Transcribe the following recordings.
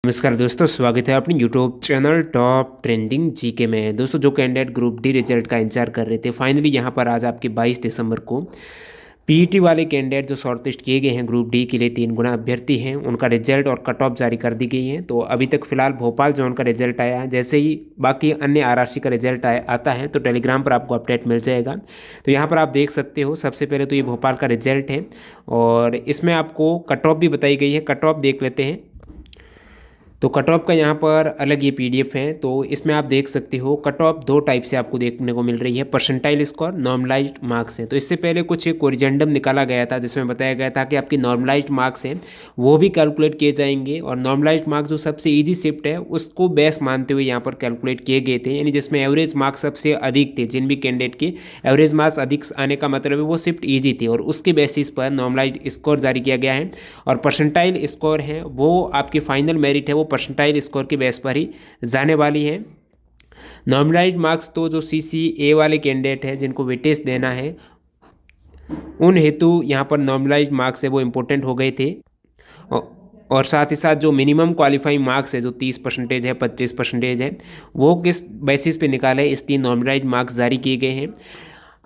नमस्कार दोस्तों, स्वागत है अपने YouTube channel top trending GK में। दोस्तों, जो कैंडिडेट ग्रुप डी रिजल्ट का इंतजार कर रहे थे, फाइनली यहाँ पर आज आपके 22 दिसंबर को पीईटी वाले कैंडिडेट जो शॉर्ट लिस्ट किए गए हैं ग्रुप डी के लिए 3 गुना अभ्यर्थी हैं, उनका रिजल्ट और कट ऑफ जारी कर दी गई है। तो अभी तक फिलहाल भोपाल जोन का रिजल्ट आया है। जैसे ही बाकी अन्य आरआरसी का रिजल्ट आता है तो टेलीग्राम पर आपको अपडेट मिल जाएगा। तो यहाँ पर आप देख सकते हो, सबसे पहले तो ये भोपाल का रिजल्ट है और इसमें आपको कट ऑफ भी बताई गई है। कट ऑफ देख लेते हैं। तो कट ऑफ का यहाँ पर अलग ये पीडीएफ है। तो इसमें आप देख सकते हो कट ऑफ दो टाइप से आपको देखने को मिल रही है, परसेंटाइल स्कोर, नॉर्मलाइज्ड मार्क्स है। तो इससे पहले कुछ एक कोरिजेंडम निकाला गया था जिसमें बताया गया था कि आपकी नॉर्मलाइज्ड मार्क्स हैं वो भी कैलकुलेट किए जाएंगे और नॉर्मलाइज्ड मार्क्स जो सबसे ईजी शिफ्ट है उसको बेस मानते हुए यहाँ पर कैलकुलेट किए गए थे, यानी जिसमें एवरेज मार्क्स सबसे अधिक थे। जिन भी कैंडिडेट के एवरेज मार्क्स अधिक आने का मतलब है वो शिफ्ट ईजी थे और उसके बेसिस पर नॉर्मलाइज्ड स्कोर जारी किया गया है। और परसेंटाइल स्कोर है वो आपकी फाइनल मेरिट है, वो परसेंटाइल स्कोर के बेस पर ही जाने वाली है। नॉर्मलाइज्ड मार्क्स तो जो सीसीए वाले कैंडिडेट हैं जिनको वेटेज देना है उन हेतु यहाँ पर नॉर्मलाइज्ड मार्क्स है वो इम्पोर्टेंट हो गए थे। और साथ ही साथ जो मिनिमम क्वालिफाइंग मार्क्स है जो 30% है, 25% है, वो किस बेसिस पे निकाले, इस 3 नॉर्मलाइज्ड मार्क्स जारी किए गए हैं।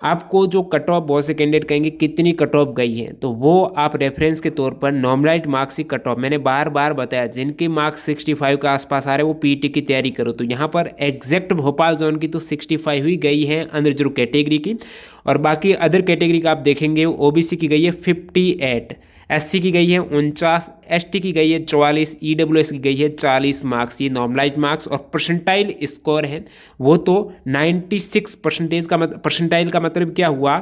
आपको जो कट ऑफ बहुत से कैंडिडेट कहेंगे कितनी कट ऑफ गई है, तो वो आप रेफरेंस के तौर पर नॉर्मलाइज्ड मार्क्स की कट ऑफ, मैंने बार बार बताया जिनके मार्क्स 65 के आसपास आ रहे हैं वो पीटी की तैयारी करो। तो यहाँ पर एग्जैक्ट भोपाल जोन की तो 65 ही गई है अंडर रिजर्व कैटेगरी की, और बाकी अदर कैटेगरी का आप देखेंगे ओबीसी की गई है 58, एससी की गई है 49, एसटी की गई है 44, ईडब्ल्यूएस की गई है 40 मार्क्स। ये नॉर्मलाइज्ड मार्क्स और परसेंटाइल स्कोर है वो तो 96% का परसेंटाइल का मतलब क्या हुआ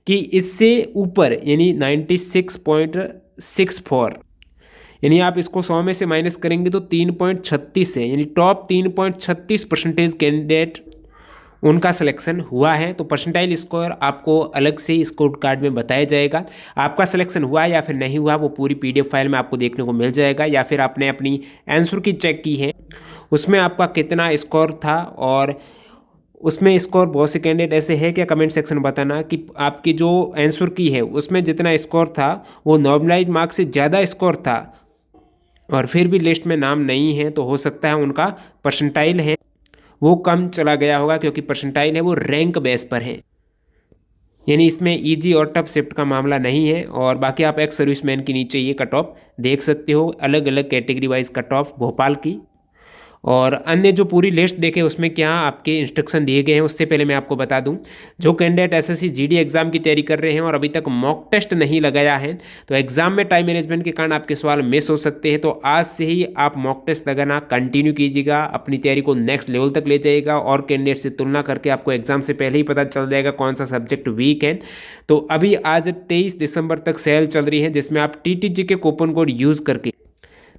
कि इससे ऊपर यानी 96.64, यानी आप इसको 100 में से माइनस करेंगे तो 3.36 है, यानी टॉप 3.36% कैंडिडेट उनका सिलेक्शन हुआ है। तो परसेंटाइल स्कोर आपको अलग से स्कोर कार्ड में बताया जाएगा। आपका सिलेक्शन हुआ या फिर नहीं हुआ वो पूरी पीडीएफ फाइल में आपको देखने को मिल जाएगा, या फिर आपने अपनी आंसर की चेक की है उसमें आपका कितना स्कोर था। और उसमें स्कोर बहुत से कैंडिडेट ऐसे है क्या, कमेंट सेक्शन में बताना कि आपकी जो आंसर की है उसमें जितना स्कोर था वो नॉर्मलाइज्ड मार्क्स से ज़्यादा स्कोर था और फिर भी लिस्ट में नाम नहीं है, तो हो सकता है उनका परसेंटाइल है वो कम चला गया होगा, क्योंकि परसेंटाइल है वो रैंक बेस पर है, यानी इसमें इजी और टफ शिफ्ट का मामला नहीं है। और बाकी आप एक्स सर्विसमैन के नीचे ये कट ऑफ देख सकते हो, अलग अलग category wise cut off Bhopal की। और अन्य जो पूरी लिस्ट देखे उसमें क्या आपके इंस्ट्रक्शन दिए गए हैं, उससे पहले मैं आपको बता दूं, जो कैंडिडेट एसएससी जीडी एग्जाम की तैयारी कर रहे हैं और अभी तक मॉक टेस्ट नहीं लगाया है, तो एग्जाम में टाइम मैनेजमेंट के कारण आपके सवाल मिस हो सकते हैं। तो आज से ही आप मॉक टेस्ट लगाना कंटिन्यू कीजिएगा, अपनी तैयारी को नेक्स्ट लेवल तक ले जाइएगा और कैंडिडेट से तुलना करके आपको एग्जाम से पहले ही पता चल जाएगा कौन सा सब्जेक्ट वीक है। तो अभी आज 23 दिसंबर तक सेल चल रही है जिसमें आप टीटीजी के कूपन कोड यूज़ करके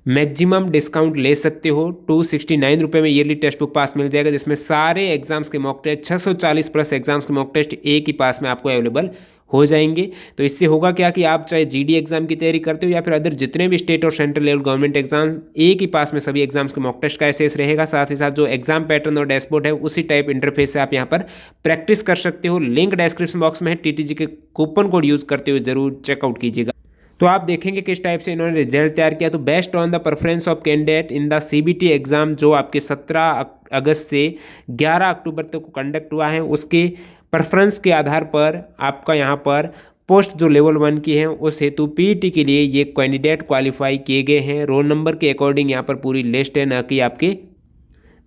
मैक्सिमम डिस्काउंट ले सकते हो। 269 रुपये में ईयरली टेक्स्ट बुक पास मिल जाएगा, जिसमें सारे एग्जाम्स के मॉक टेस्ट 640 प्लस एग्जाम्स के मॉक टेस्ट एक ही पास में आपको अवेलेबल हो जाएंगे। तो इससे होगा क्या कि आप चाहे जीडी एग्जाम की तैयारी करते हो या फिर अदर जितने भी स्टेट और सेंट्रल लेवल गवर्नमेंट एग्जाम्स, एक ही पास में सभी एग्जाम्स के मॉक टेस्ट का एक्सेस रहेगा। साथ ही साथ जो एग्जाम पैटर्न और डैशबोर्ड है उसी टाइप इंटरफेस से आप यहाँ पर प्रैक्टिस कर सकते हो। लिंक डिस्क्रिप्शन बॉक्स में है, टीटीजी के कूपन कोड यूज़ करते हुए जरूर चेकआउट कीजिएगा। तो आप देखेंगे किस टाइप से इन्होंने रिजल्ट तैयार किया। तो based on the preference of candidate in the CBT exam जो आपके 17 अगस्त से 11 अक्टूबर तक कंडक्ट हुआ है, उसके प्रेफरेंस के आधार पर आपका यहाँ पर पोस्ट जो लेवल 1 की है उस हेतु पीईटी के लिए ये कैंडिडेट क्वालिफाई किए गए हैं। रोल नंबर के अकॉर्डिंग यहाँ पर पूरी लिस्ट है, न कि आपके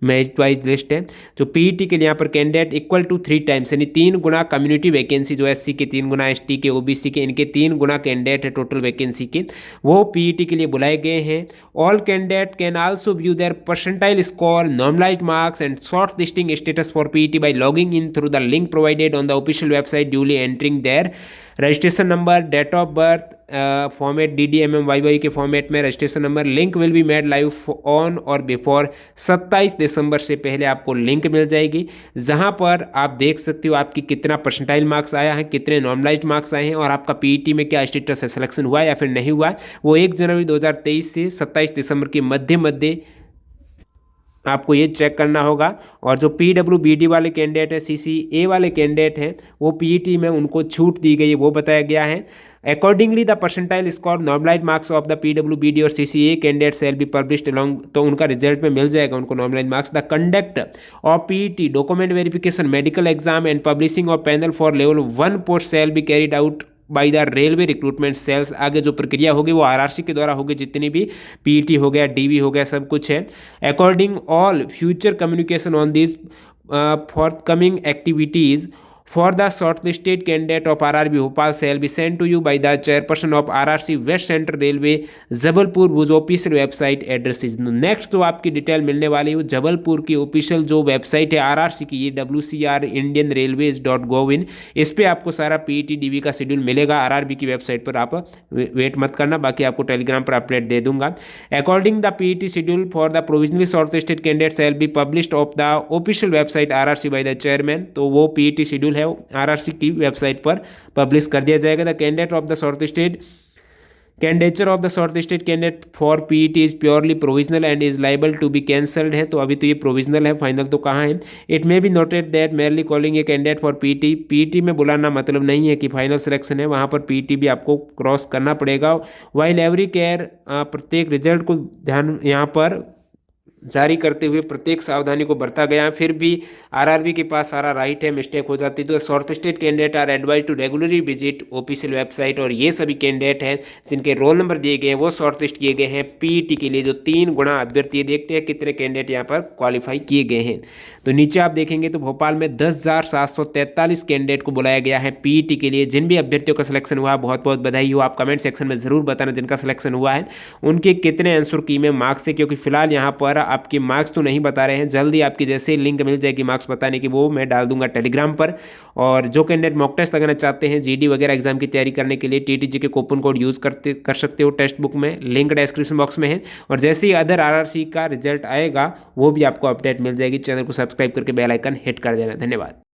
मेरिट वाइज लिस्ट है। जो पीईटी के लिए यहाँ पर कैंडिडेट इक्वल टू 3 टाइम्स, यानी 3 गुना कम्युनिटी वैकेंसी, जो एससी के 3 गुना, एसटी के, ओबीसी के, इनके 3 गुना कैंडिडेट है टोटल वैकेंसी के, वो पीईटी के लिए बुलाए गए हैं। All candidate can also view their percentile score, normalised marks and shortlisting status for PET by logging in through the link provided on the official website, duly entering their registration number, date of birth, format DDMMYY के format में registration number. Link will be made live on और before 27 दिसंबर से पहले आपको link मिल जाएगी, जहां पर आप देख सकते हो आपकी कितना परसेंटाइल मार्क्स आया है, कितने नॉर्मलाइज्ड मार्क्स आए हैं और आपका पीईटी में क्या स्टेटस है, सिलेक्शन हुआ या फिर नहीं हुआ। वो 1 जनवरी 2023 से 27 दिसंबर के मध्य आपको ये चेक करना होगा। और जो PWBD वाले कैंडिडेट है, CCA वाले कैंडिडेट हैं, वो पीईटी में उनको छूट दी गई है वो बताया गया है। Accordingly the percentile score normalize marks of the PWBD और CCA candidate shall be published along, तो उनका रिजल्ट में मिल जाएगा उनको normalize marks. The conduct of PET document verification medical exam and publishing of panel for level 1 post shall be carried out by the railway recruitment cells. आगे जो प्रक्रिया होगी वो आरआरसी के द्वारा होगी, जितनी भी पीईटी हो गया, डीवी हो गया, सब कुछ है। According all future communication on this forthcoming activities for the shortlisted candidate of RRB Bhopal shall be sent to you by the chairperson of RRC West Central Railway Jabalpur, वो जो official website address is. Next जो आपकी detail मिलने वाली है वो जबलपुर की official जो वेबसाइट है आरआरसी की, ये WCR Indian Railways .gov.in, इस पर आपको सारा पीईटी डीवी का शेड्यूल मिलेगा। आरआरबी की वेबसाइट पर आप वेट मत करना, बाकी आपको टेलीग्राम पर अपडेट दे दूंगा। According the PET schedule for the provisionally shortlisted candidate shall be published of the official website RRC by the chairman, तो वो पीईटी शेड्यूल है आरआरसी की वेबसाइट पर पब्लिश कर दिया जाएगा। The candidate of the shortlisted candidature of the shortlisted candidate for PET is purely provisional and is liable to be cancelled है, तो अभी तो ये प्रोविजनल है, फाइनल तो कहाँ है। It may be noted that merely calling a candidate for PET, PET में बुलाना मतलब नहीं है कि फाइनल सिलेक्शन है, वहाँ पर पीईटी भी आपको क्रॉस करना पड़ेगा। वाइल एवरी केयर, प्रत्येक रिजल्ट को ध्यान यहाँ पर जारी करते हुए प्रत्येक सावधानी को बरता गया, फिर भी आरआरबी के पास सारा राइट है, मिस्टेक हो जाती तो shortlisted candidate are advise to regularly visit official website. और ये सभी कैंडिडेट हैं जिनके रोल नंबर दिए गए हैं वो शॉर्टलिस्ट किए गए हैं पीईटी के लिए, जो 3 गुणा अभ्यर्थी। देखते हैं कितने कैंडिडेट यहाँ पर क्वालिफाई किए गए हैं। तो नीचे आप देखेंगे तो भोपाल में 10,743 कैंडिडेट को बुलाया गया है पीईटी के लिए। जिन भी अभ्यर्थियों का सिलेक्शन हुआ बहुत बहुत बधाई हो। आप कमेंट सेक्शन में ज़रूर बताना जिनका सिलेक्शन हुआ है उनके कितने आंसर की में मार्क्स थे, क्योंकि फिलहाल यहाँ पर आपके मार्क्स तो नहीं बता रहे हैं। जल्दी आपकी जैसे लिंक मिल जाएगी मार्क्स बताने की, वो मैं डाल दूंगा टेलीग्राम पर। और जो कैंडिडेट मॉक टेस्ट लगाना चाहते हैं जीडी वगैरह एग्जाम की तैयारी करने के लिए, टीटीजी के कूपन कोड यूज़ कर सकते हो टेक्स्ट बुक में, लिंक डिस्क्रिप्शन बॉक्स में है। और जैसे ही अदर आरआरसी का रिजल्ट आएगा वो भी आपको अपडेट मिल जाएगी। चैनल को सब्सक्राइब करके बेल आइकन हिट कर देना। धन्यवाद।